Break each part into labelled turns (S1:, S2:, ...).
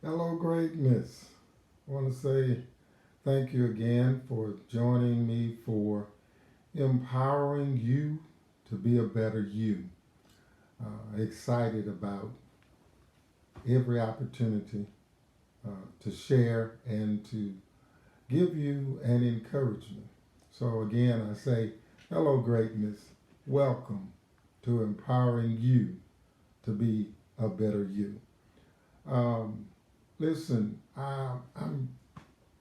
S1: Hello, greatness. I want to say thank you again for joining me for empowering you to be a better you. Excited about every opportunity to share and to give you an encouragement. So, again, I say hello, greatness. Welcome to empowering you to be a better you. Um, Listen, I'm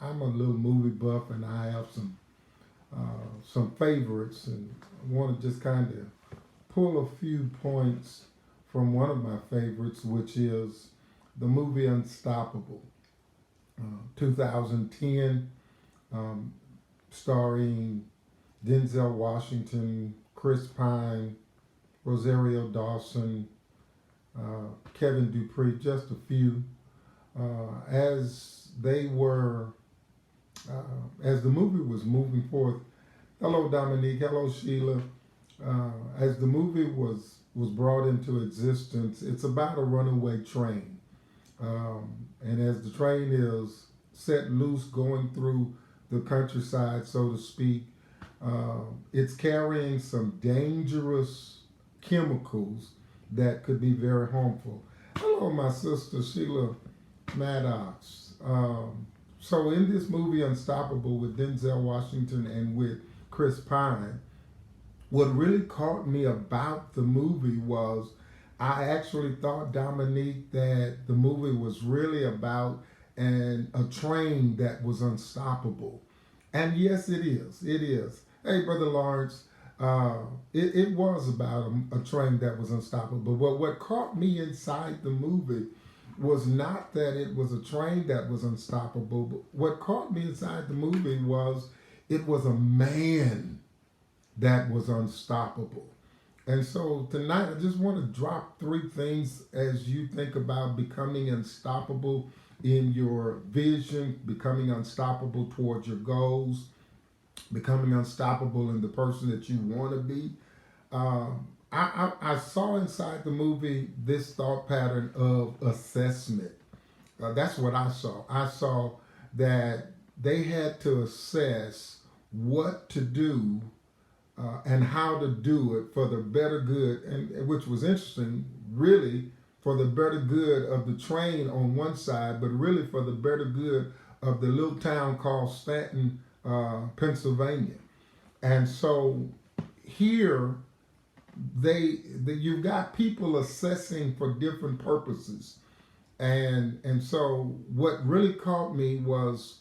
S1: a little movie buff, and I have some favorites, and I want to just kind of pull a few points from one of my favorites, which is the movie Unstoppable, 2010, um, starring Denzel Washington, Chris Pine, Rosario Dawson, Kevin Dupree, just a few. As they were, as the movie was moving forth. Hello, Dominique. Hello, Sheila. As the movie was brought into existence, it's about a runaway train, and as the train is set loose going through the countryside, so to speak, it's carrying some dangerous chemicals that could be very harmful. Hello, my sister Sheila Maddox. So in this movie Unstoppable with Denzel Washington and with Chris Pine, what really caught me about the movie was I actually thought, Dominique, that the movie was really about a train that was unstoppable. And yes, it is. It is. Hey, Brother Lawrence, it was about a train that was unstoppable. But what caught me inside the movie was not that it was a train that was unstoppable, but what caught me inside the movie was it was a man that was unstoppable. And so tonight, I just want to drop three things as you think about becoming unstoppable in your vision, becoming unstoppable towards your goals, becoming unstoppable in the person that you want to be. I saw inside the movie this thought pattern of assessment. That's what I saw. I saw that they had to assess what to do and how to do it for the better good, and which was interesting, really, for the better good of the train on one side, but really for the better good of the little town called Stanton, Pennsylvania. And so here you've got people assessing for different purposes, and so what really caught me was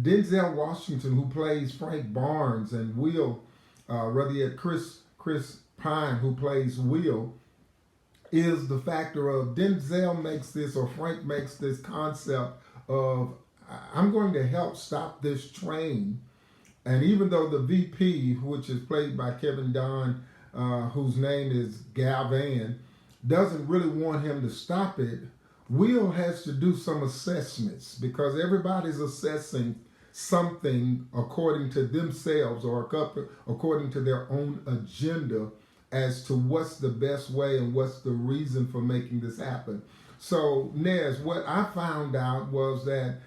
S1: Denzel Washington, who plays Frank Barnes, and Will, rather yet Chris Pine, who plays Will, is the factor of Denzel makes this, or Frank makes this concept of I'm going to help stop this train. And even though the VP, which is played by Kevin Don, whose name is Galvan, doesn't really want him to stop it, Will has to do some assessments because everybody's assessing something according to themselves or according to their own agenda as to what's the best way and what's the reason for making this happen. So, Nez, what I found out was that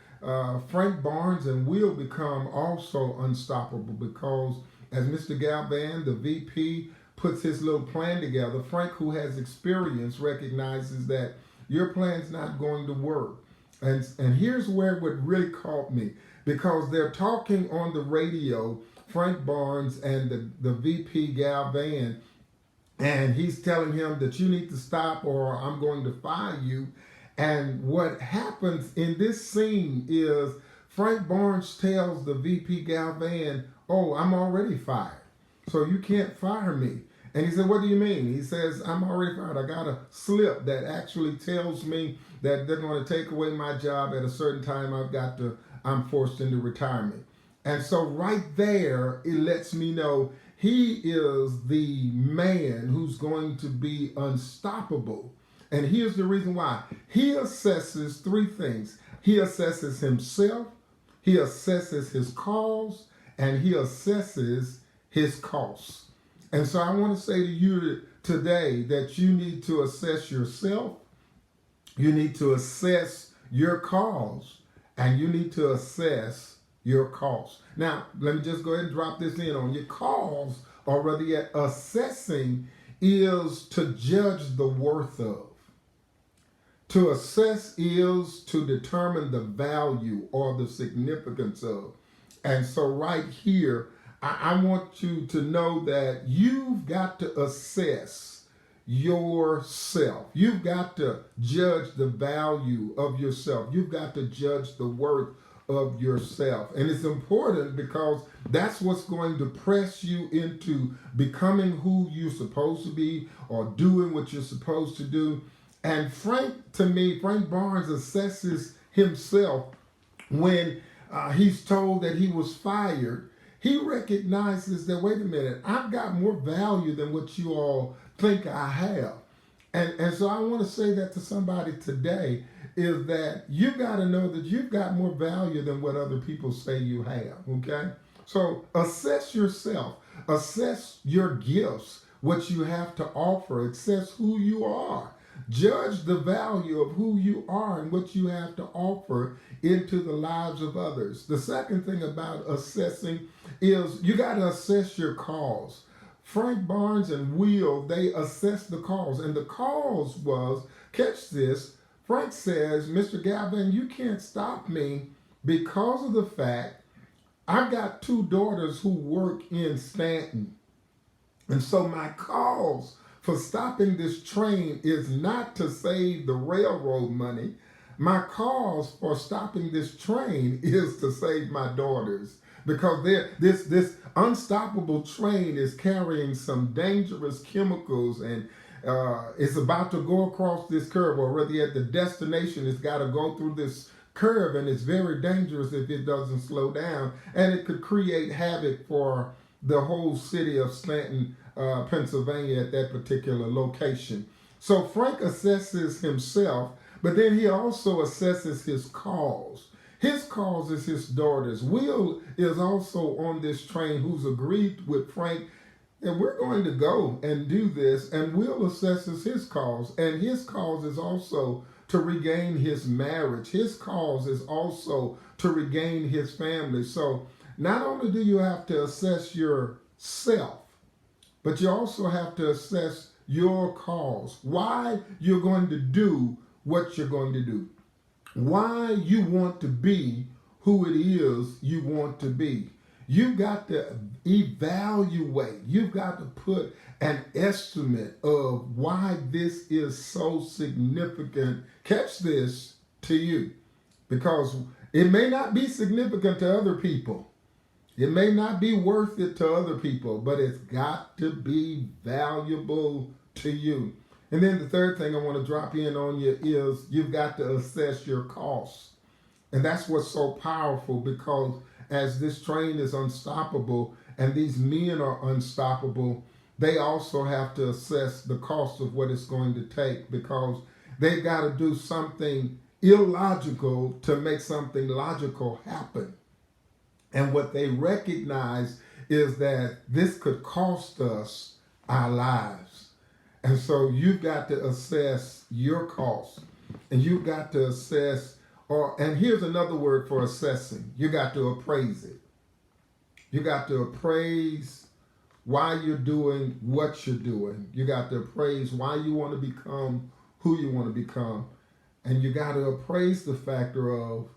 S1: Frank Barnes and Will become also unstoppable because as Mr. Galvan, the VP, puts his little plan together, Frank, who has experience, recognizes that your plan's not going to work. And here's where it really caught me because they're talking on the radio, Frank Barnes and the VP Galvan, and he's telling him that you need to stop or I'm going to fire you. And what happens in this scene is Frank Barnes tells the VP Galvan, oh, I'm already fired, so you can't fire me. And he said, what do you mean? He says, I'm already fired. I got a slip that actually tells me that they're going to take away my job at a certain time. I'm forced into retirement. And so right there, it lets me know he is the man who's going to be unstoppable. And here's the reason why. He assesses three things. He assesses himself, he assesses his cause, and he assesses his costs. And so I want to say to you today that you need to assess yourself, you need to assess your cause, and you need to assess your costs. Now, let me just go ahead and drop this in on your cause, or rather yet assessing is to judge the worth of. To assess is to determine the value or the significance of. And so right here, I want you to know that you've got to assess yourself. You've got to judge the value of yourself. You've got to judge the worth of yourself. And it's important because that's what's going to press you into becoming who you're supposed to be or doing what you're supposed to do. And Frank Barnes assesses himself when he's told that he was fired. He recognizes that, wait a minute, I've got more value than what you all think I have. And so I want to say that to somebody today, is that you got to know that you've got more value than what other people say you have, okay? So assess yourself. Assess your gifts, what you have to offer. Assess who you are. Judge the value of who you are and what you have to offer into the lives of others. The second thing about assessing is you got to assess your cause. Frank Barnes and Will, they assessed the cause. And the cause was, catch this, Frank says, Mr. Galvin, you can't stop me because of the fact I've got two daughters who work in Stanton. And so my cause for stopping this train is not to save the railroad money. My cause for stopping this train is to save my daughters, because this unstoppable train is carrying some dangerous chemicals, and it's about to go across this curve, or rather at the destination, it's got to go through this curve, and it's very dangerous if it doesn't slow down, and it could create havoc for the whole city of Stanton, Pennsylvania at that particular location. So Frank assesses himself, but then he also assesses his cause. His cause is his daughters. Will is also on this train, who's agreed with Frank, and we're going to go and do this. And Will assesses his cause, and his cause is also to regain his marriage. His cause is also to regain his family. So not only do you have to assess yourself, but you also have to assess your cause, why you're going to do what you're going to do, why you want to be who it is you want to be. You've got to evaluate, you've got to put an estimate of why this is so significant, catch this, to you, because it may not be significant to other people. It may not be worth it to other people, but it's got to be valuable to you. And then the third thing I want to drop in on you is you've got to assess your costs. And that's what's so powerful, because as this train is unstoppable and these men are unstoppable, they also have to assess the cost of what it's going to take, because they've got to do something illogical to make something logical happen. And what they recognize is that this could cost us our lives. And so you've got to assess your costs, and you've got to assess, and here's another word for assessing. You got to appraise it. You got to appraise why you're doing what you're doing. You got to appraise why you want to become who you want to become. And you got to appraise the factor of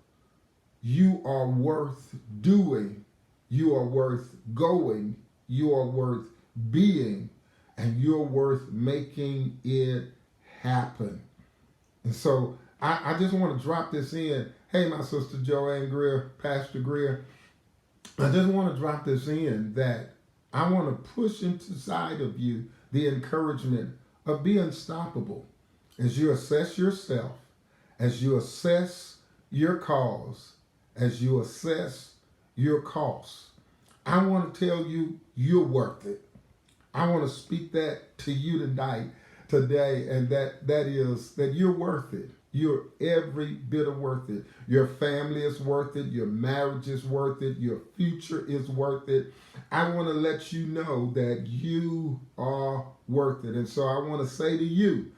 S1: you are worth doing, you are worth going, you are worth being, and you're worth making it happen. And so I just want to drop this in. Hey, my sister Joanne Greer, Pastor Greer, I just want to drop this in that I want to push inside of you the encouragement of being unstoppable as you assess yourself, as you assess your cause, as you assess your costs. I want to tell you, you're worth it. I want to speak that to you today, and that is that you're worth it. You're every bit of worth it. Your family is worth it. Your marriage is worth it. Your future is worth it. I want to let you know that you are worth it. And so I want to say to you,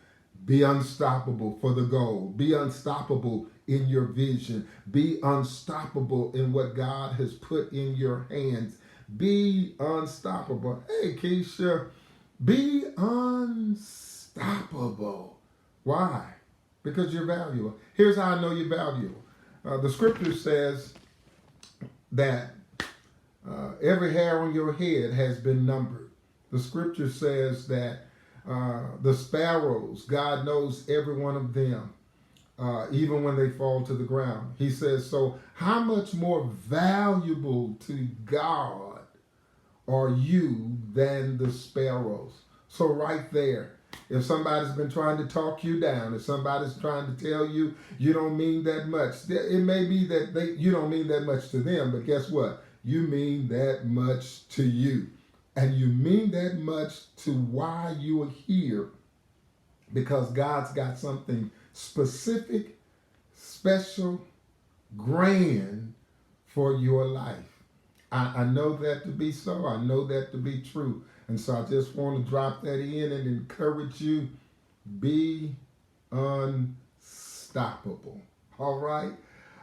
S1: be unstoppable for the goal. Be unstoppable in your vision. Be unstoppable in what God has put in your hands. Be unstoppable. Hey, Keisha, be unstoppable. Why? Because you're valuable. Here's how I know you're valuable. The scripture says that every hair on your head has been numbered. The scripture says that the sparrows, God knows every one of them, even when they fall to the ground. He says, so how much more valuable to God are you than the sparrows? So right there, if somebody's been trying to talk you down, if somebody's trying to tell you you don't mean that much, it may be that you don't mean that much to them, but guess what? You mean that much to you. And you mean that much to why you are here, because God's got something specific, special, grand for your life. I know that to be so. I know that to be true. And so I just want to drop that in and encourage you. Be unstoppable. All right?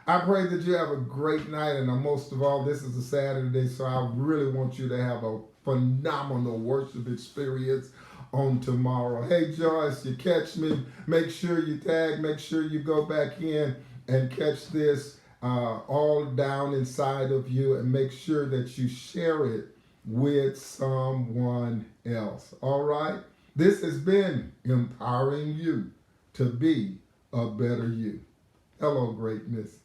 S1: I pray that you have a great night. And most of all, this is a Saturday, so I really want you to have a phenomenal worship experience on tomorrow. Hey, Joyce, you catch me. Make sure you tag. Make sure you go back in and catch this all down inside of you, and make sure that you share it with someone else. All right? This has been empowering you to be a better you. Hello, greatness.